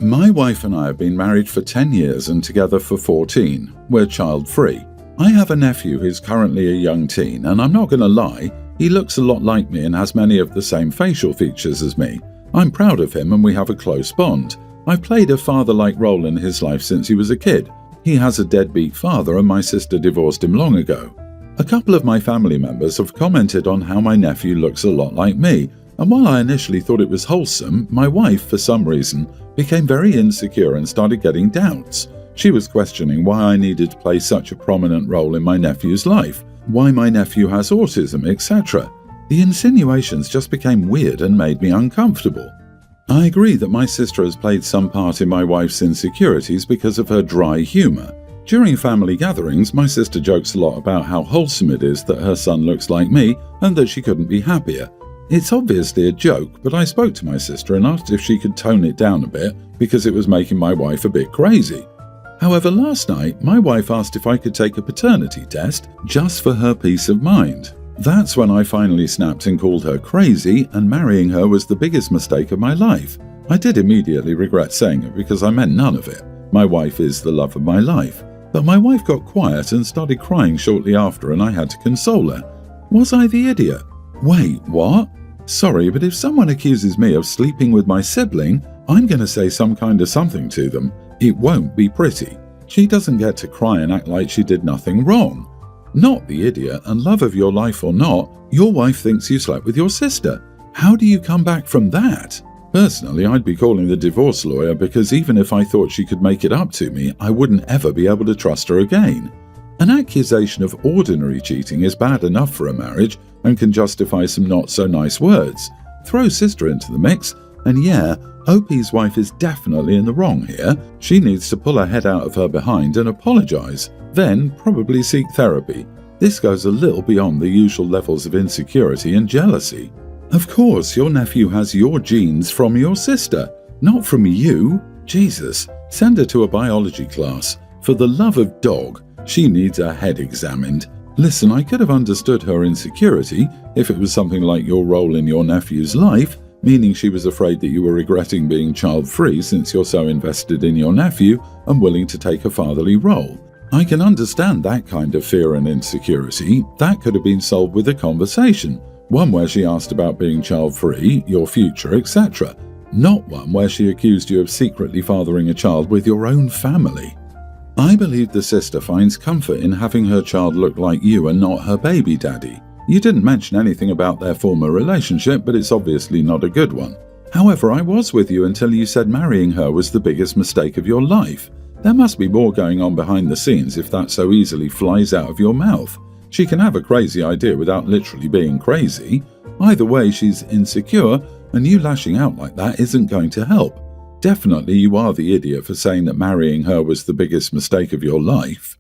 My wife and I have been married for 10 years and together for 14. We're child-free. I have a nephew who's currently a young teen, and I'm not going to lie, he looks a lot like me and has many of the same facial features as me. I'm proud of him and we have a close bond. I've played a father-like role in his life since he was a kid. He has a deadbeat father and my sister divorced him long ago. A couple of my family members have commented on how my nephew looks a lot like me, and while I initially thought it was wholesome, my wife, for some reason, became very insecure and started getting doubts. She was questioning why I needed to play such a prominent role in my nephew's life, why my nephew has autism, etc. The insinuations just became weird and made me uncomfortable. I agree that my sister has played some part in my wife's insecurities because of her dry humour. During family gatherings, my sister jokes a lot about how wholesome it is that her son looks like me and that she couldn't be happier. It's obviously a joke, but I spoke to my sister and asked if she could tone it down a bit because it was making my wife a bit crazy. However, last night, my wife asked if I could take a paternity test just for her peace of mind. That's when I finally snapped and called her crazy, and marrying her was the biggest mistake of my life. I did immediately regret saying it because I meant none of it. My wife is the love of my life. But my wife got quiet and started crying shortly after, and I had to console her. Was I the idiot? Wait, what? Sorry, but if someone accuses me of sleeping with my sibling, I'm going to say some kind of something to them. It won't be pretty. She doesn't get to cry and act like she did nothing wrong. Not the idiot, and love of your life or not, your wife thinks you slept with your sister. How do you come back from that? Personally, I'd be calling the divorce lawyer because even if I thought she could make it up to me, I wouldn't ever be able to trust her again. An accusation of ordinary cheating is bad enough for a marriage and can justify some not-so-nice words. Throw sister into the mix, and yeah, OP's wife is definitely in the wrong here. She needs to pull her head out of her behind and apologize, then probably seek therapy. This goes a little beyond the usual levels of insecurity and jealousy. Of course, your nephew has your genes from your sister, not from you. Jesus, send her to a biology class. For the love of dog, she needs her head examined. Listen, I could have understood her insecurity if it was something like your role in your nephew's life, meaning she was afraid that you were regretting being child-free since you're so invested in your nephew and willing to take a fatherly role. I can understand that kind of fear and insecurity. That could have been solved with a conversation, one where she asked about being child-free, your future, etc. Not one where she accused you of secretly fathering a child with your own family. I believe the sister finds comfort in having her child look like you and not her baby daddy. You didn't mention anything about their former relationship, but it's obviously not a good one. However, I was with you until you said marrying her was the biggest mistake of your life. There must be more going on behind the scenes if that so easily flies out of your mouth. She can have a crazy idea without literally being crazy. Either way, she's insecure, and you lashing out like that isn't going to help. Definitely you are the idiot for saying that marrying her was the biggest mistake of your life.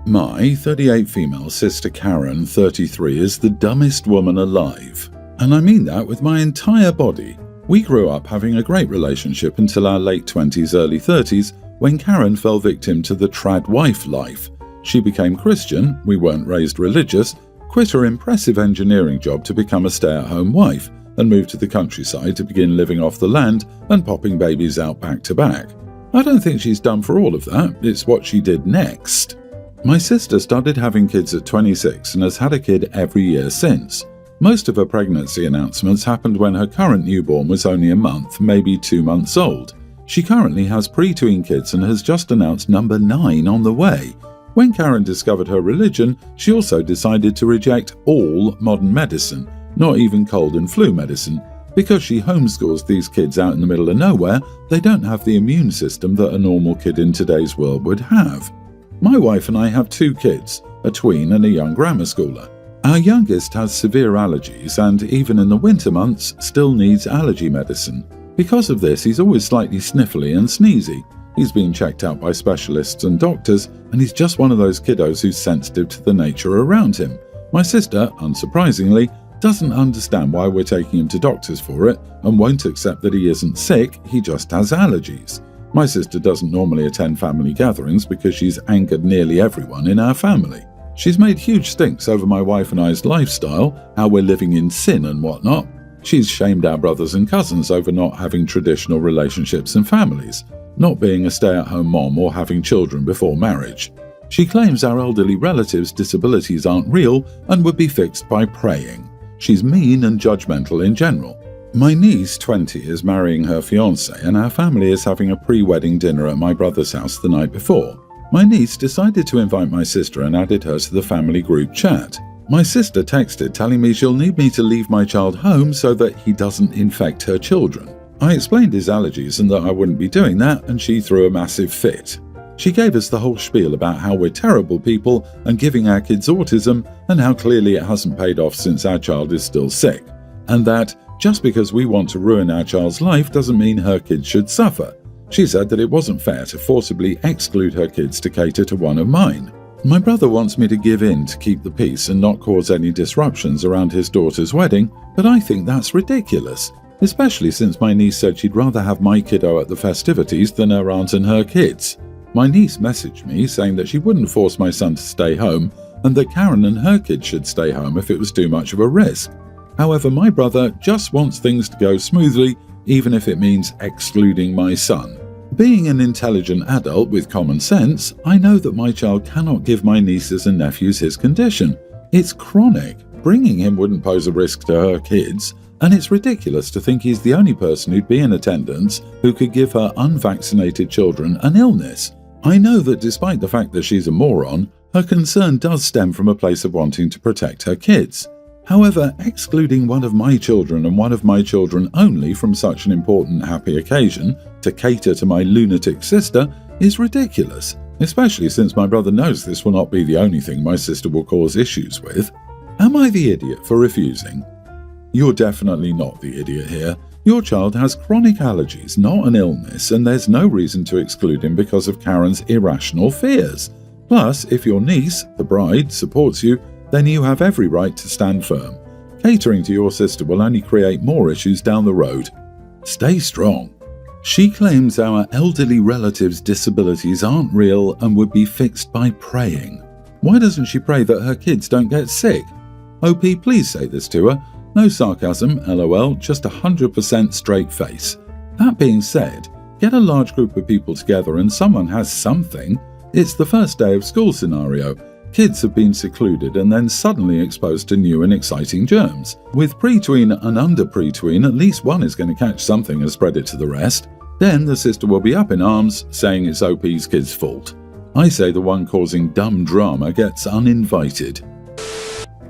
My 38 female sister Karen, 33, is the dumbest woman alive. And I mean that with my entire body. We grew up having a great relationship until our late 20s, early 30s, when Karen fell victim to the trad wife life. She became Christian, we weren't raised religious, quit her impressive engineering job to become a stay-at-home wife, and moved to the countryside to begin living off the land and popping babies out back to back. I don't think she's done for all of that, it's what she did next. My sister started having kids at 26 and has had a kid every year since. Most of her pregnancy announcements happened when her current newborn was only a month, maybe 2 months old. She currently has pre-tween kids and has just announced number 9 on the way. When Karen discovered her religion, she also decided to reject all modern medicine, not even cold and flu medicine. Because she homeschools these kids out in the middle of nowhere, they don't have the immune system that a normal kid in today's world would have. My wife and I have 2 kids, a tween and a young grammar schooler. Our youngest has severe allergies and, even in the winter months, still needs allergy medicine. Because of this, he's always slightly sniffly and sneezy. He's been checked out by specialists and doctors, and he's just one of those kiddos who's sensitive to the nature around him. My sister, unsurprisingly, doesn't understand why we're taking him to doctors for it and won't accept that he isn't sick, he just has allergies. My sister doesn't normally attend family gatherings because she's angered nearly everyone in our family. She's made huge stinks over my wife and I's lifestyle, how we're living in sin and whatnot. She's shamed our brothers and cousins over not having traditional relationships and families, not being a stay-at-home mom or having children before marriage. She claims our elderly relatives' disabilities aren't real and would be fixed by praying. She's mean and judgmental in general. My niece, 20, is marrying her fiancé, and our family is having a pre-wedding dinner at my brother's house the night before. My niece decided to invite my sister and added her to the family group chat. My sister texted telling me she'll need me to leave my child home so that he doesn't infect her children. I explained his allergies and that I wouldn't be doing that, and she threw a massive fit. She gave us the whole spiel about how we're terrible people and giving our kids autism and how clearly it hasn't paid off since our child is still sick, and that just because we want to ruin our child's life doesn't mean her kids should suffer. She said that it wasn't fair to forcibly exclude her kids to cater to one of mine. My brother wants me to give in to keep the peace and not cause any disruptions around his daughter's wedding, but I think that's ridiculous, especially since my niece said she'd rather have my kiddo at the festivities than her aunt and her kids. My niece messaged me saying that she wouldn't force my son to stay home and that Karen and her kids should stay home if it was too much of a risk. However, my brother just wants things to go smoothly, even if it means excluding my son. Being an intelligent adult with common sense, I know that my child cannot give my nieces and nephews his condition. It's chronic. Bringing him wouldn't pose a risk to her kids, and it's ridiculous to think he's the only person who'd be in attendance who could give her unvaccinated children an illness. I know that despite the fact that she's a moron, her concern does stem from a place of wanting to protect her kids. However, excluding one of my children and one of my children only from such an important happy occasion to cater to my lunatic sister is ridiculous, especially since my brother knows this will not be the only thing my sister will cause issues with. Am I the idiot for refusing? You're definitely not the idiot here. Your child has chronic allergies, not an illness, and there's no reason to exclude him because of Karen's irrational fears. Plus, if your niece, the bride, supports you, then you have every right to stand firm. Catering to your sister will only create more issues down the road. Stay strong. She claims our elderly relatives' disabilities aren't real and would be fixed by praying. Why doesn't she pray that her kids don't get sick? OP, please say this to her. No sarcasm, LOL, just 100% straight face. That being said, get a large group of people together and someone has something. It's the first day of school scenario. Kids have been secluded and then suddenly exposed to new and exciting germs. With pre-tween and under pre-tween, at least one is going to catch something and spread it to the rest. Then the sister will be up in arms, saying it's OP's kid's fault. I say the one causing dumb drama gets uninvited.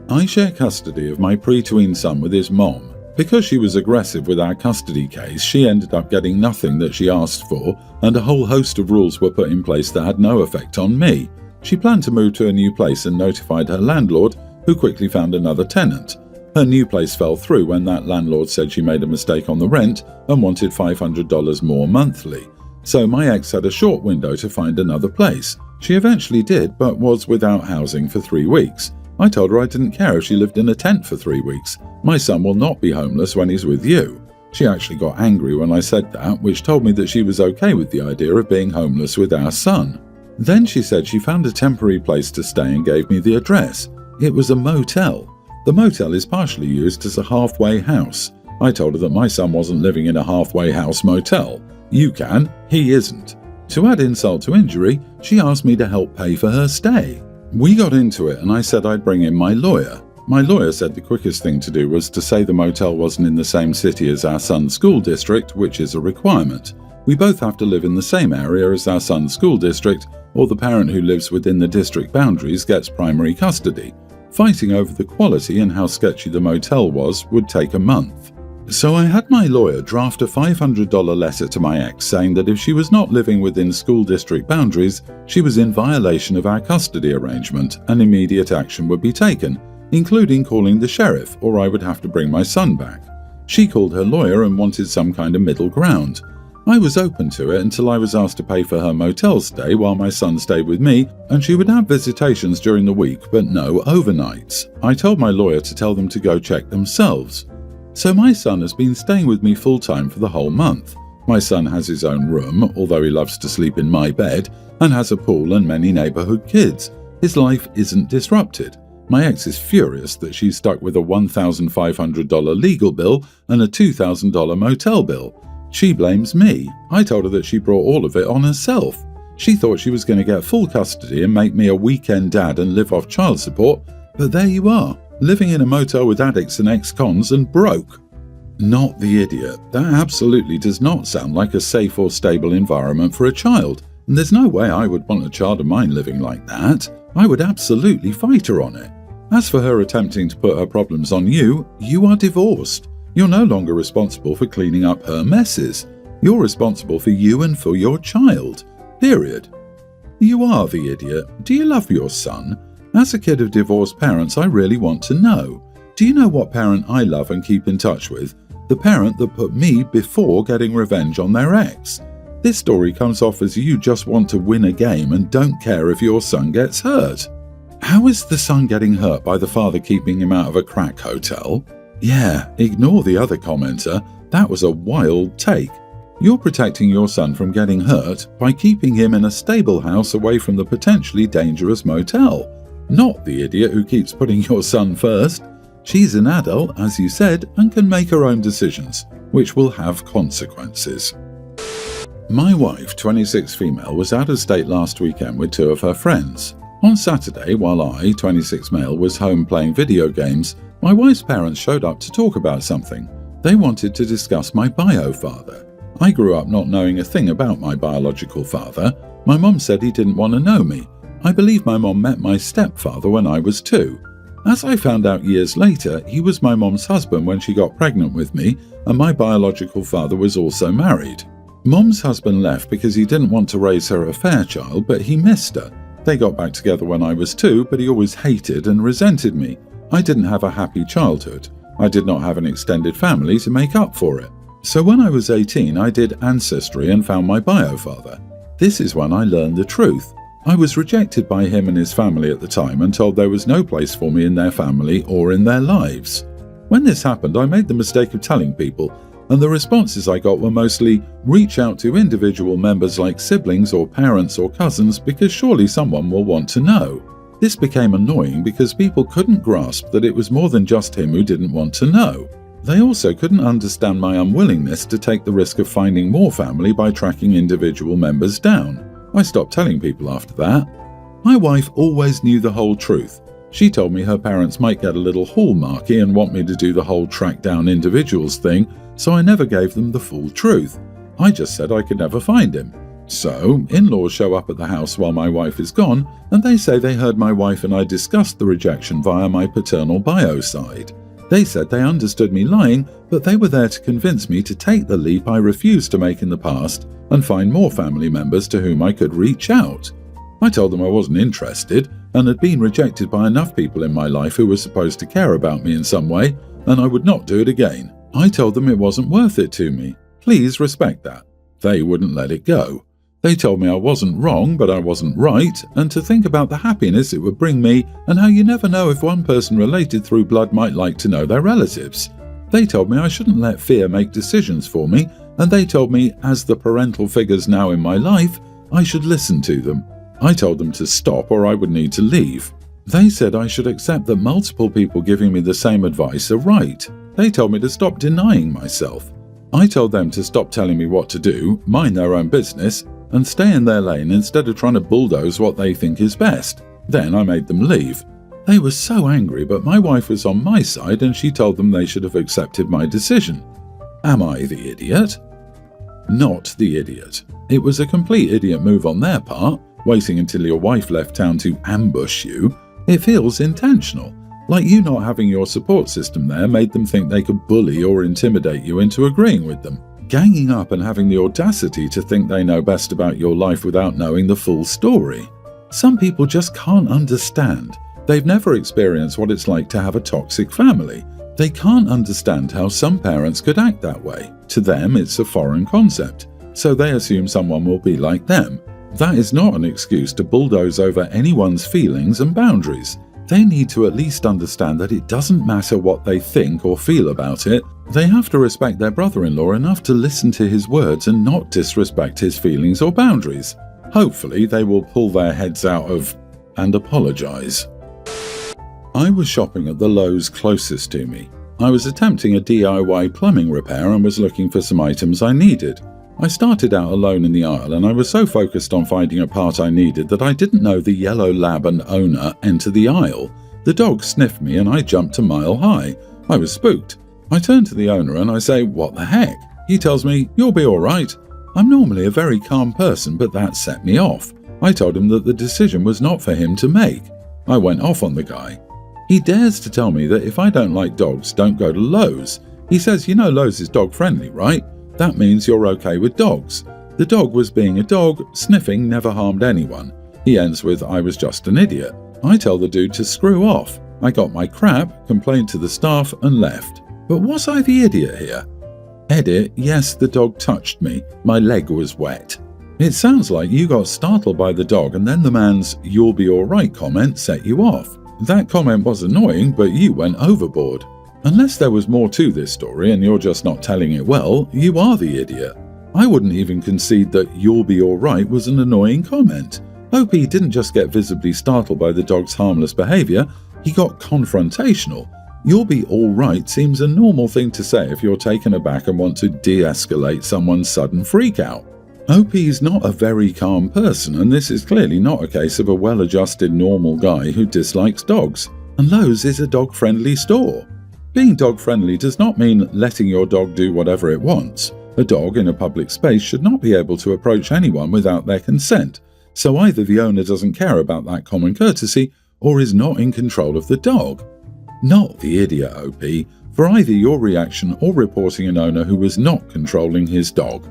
I share custody of my pre-tween son with his mom. Because she was aggressive with our custody case, she ended up getting nothing that she asked for, and a whole host of rules were put in place that had no effect on me. She planned to move to a new place and notified her landlord, who quickly found another tenant. Her new place fell through when that landlord said she made a mistake on the rent and wanted $500 more monthly. So my ex had a short window to find another place. She eventually did, but was without housing for 3 weeks. I told her I didn't care if she lived in a tent for 3 weeks. My son will not be homeless when he's with you. She actually got angry when I said that, which told me that she was okay with the idea of being homeless with our son. Then she said she found a temporary place to stay and gave me the address. It was a motel. The motel is partially used as a halfway house. I told her that my son wasn't living in a halfway house motel. You can, he isn't. To add insult to injury, she asked me to help pay for her stay. We got into it and I said I'd bring in my lawyer. My lawyer said the quickest thing to do was to say the motel wasn't in the same city as our son's school district, which is a requirement. We both have to live in the same area as our son's school district, or the parent who lives within the district boundaries gets primary custody. Fighting over the quality and how sketchy the motel was would take a month. So I had my lawyer draft a $500 letter to my ex saying that if she was not living within school district boundaries, she was in violation of our custody arrangement and immediate action would be taken, including calling the sheriff, or I would have to bring my son back. She called her lawyer and wanted some kind of middle ground. I was open to it until I was asked to pay for her motel stay while my son stayed with me, and she would have visitations during the week but no overnights. I told my lawyer to tell them to go check themselves. So my son has been staying with me full-time for the whole month. My son has his own room, although he loves to sleep in my bed, and has a pool and many neighborhood kids. His life isn't disrupted. My ex is furious that she's stuck with a $1,500 legal bill and a $2,000 motel bill. She blames me. I told her that she brought all of it on herself. She thought she was going to get full custody and make me a weekend dad and live off child support, but there you are, living in a motel with addicts and ex-cons and broke. Not the idiot. That absolutely does not sound like a safe or stable environment for a child, and there's no way I would want a child of mine living like that. I would absolutely fight her on it. As for her attempting to put her problems on you, you are divorced. You're no longer responsible for cleaning up her messes. You're responsible for you and for your child. Period. You are the idiot. Do you love your son? As a kid of divorced parents, I really want to know. Do you know what parent I love and keep in touch with? The parent that put me before getting revenge on their ex. This story comes off as you just want to win a game and don't care if your son gets hurt. How is the son getting hurt by the father keeping him out of a crack hotel? Yeah, ignore the other commenter. That was a wild take. You're protecting your son from getting hurt by keeping him in a stable house away from the potentially dangerous motel. Not the idiot who keeps putting your son first. She's an adult, as you said, and can make her own decisions, which will have consequences. My wife, 26 female, was out of state last weekend with two of her friends. On Saturday, while I, 26 male, was home playing video games, my wife's parents showed up to talk about something. They wanted to discuss my bio father. I grew up not knowing a thing about my biological father. My mom said he didn't want to know me. I believe my mom met my stepfather when I was 2. As I found out years later, he was my mom's husband when she got pregnant with me, and my biological father was also married. Mom's husband left because he didn't want to raise her a fair child, but he missed her. They got back together when I was 2, but he always hated and resented me. I didn't have a happy childhood. I did not have an extended family to make up for it. So when I was 18, I did Ancestry and found my bio father. This is when I learned the truth. I was rejected by him and his family at the time and told there was no place for me in their family or in their lives. When this happened, I made the mistake of telling people, and the responses I got were mostly, reach out to individual members like siblings or parents or cousins because surely someone will want to know. This became annoying because people couldn't grasp that it was more than just him who didn't want to know. They also couldn't understand my unwillingness to take the risk of finding more family by tracking individual members down. I stopped telling people after that. My wife always knew the whole truth. She told me her parents might get a little hallmarky and want me to do the whole track down individuals thing, so I never gave them the full truth. I just said I could never find him. So, in-laws show up at the house while my wife is gone, and they say they heard my wife and I discussed the rejection via my paternal bio side. They said they understood me lying, but they were there to convince me to take the leap I refused to make in the past and find more family members to whom I could reach out. I told them I wasn't interested and had been rejected by enough people in my life who were supposed to care about me in some way, and I would not do it again. I told them it wasn't worth it to me. Please respect that. They wouldn't let it go. They told me I wasn't wrong, but I wasn't right, and to think about the happiness it would bring me and how you never know if one person related through blood might like to know their relatives. They told me I shouldn't let fear make decisions for me, and they told me, as the parental figures now in my life, I should listen to them. I told them to stop or I would need to leave. They said I should accept that multiple people giving me the same advice are right. They told me to stop denying myself. I told them to stop telling me what to do, mind their own business, and stay in their lane instead of trying to bulldoze what they think is best. Then I made them leave. They were so angry, but my wife was on my side and she told them they should have accepted my decision. Am I the idiot? Not the idiot. It was a complete idiot move on their part, waiting until your wife left town to ambush you. It feels intentional, like you not having your support system there made them think they could bully or intimidate you into agreeing with them. Ganging up and having the audacity to think they know best about your life without knowing the full story. Some people just can't understand. They've never experienced what it's like to have a toxic family. They can't understand how some parents could act that way. To them, it's a foreign concept, so they assume someone will be like them. That is not an excuse to bulldoze over anyone's feelings and boundaries. They need to at least understand that it doesn't matter what they think or feel about it. They have to respect their brother-in-law enough to listen to his words and not disrespect his feelings or boundaries. Hopefully, they will pull their heads out of and apologize. I was shopping at the Lowe's closest to me. I was attempting a DIY plumbing repair and was looking for some items I needed. I started out alone in the aisle and I was so focused on finding a part I needed that I didn't know the yellow lab and owner enter the aisle. The dog sniffed me and I jumped a mile high. I was spooked. I turn to the owner and I say, "What the heck?" He tells me, "You'll be alright." I'm normally a very calm person, but that set me off. I told him that the decision was not for him to make. I went off on the guy. He dares to tell me that if I don't like dogs, don't go to Lowe's. He says, "You know Lowe's is dog friendly, right? That means you're okay with dogs." The dog was being a dog, sniffing never harmed anyone. He ends with, "I was just an idiot." I tell the dude to screw off. I got my crap, complained to the staff and left. But was I the idiot here? Edit, yes, the dog touched me. My leg was wet. It sounds like you got startled by the dog and then the man's "you'll be alright" comment set you off. That comment was annoying, but you went overboard. Unless there was more to this story and you're just not telling it well, you are the idiot. I wouldn't even concede that "you'll be alright" was an annoying comment. OP didn't just get visibly startled by the dog's harmless behaviour, he got confrontational. "You'll be alright" seems a normal thing to say if you're taken aback and want to de-escalate someone's sudden freakout. OP's not a very calm person, and this is clearly not a case of a well-adjusted normal guy who dislikes dogs. And Lowe's is a dog-friendly store. Being dog-friendly does not mean letting your dog do whatever it wants. A dog in a public space should not be able to approach anyone without their consent, so either the owner doesn't care about that common courtesy or is not in control of the dog. Not the idiot, OP, for either your reaction or reporting an owner who was not controlling his dog.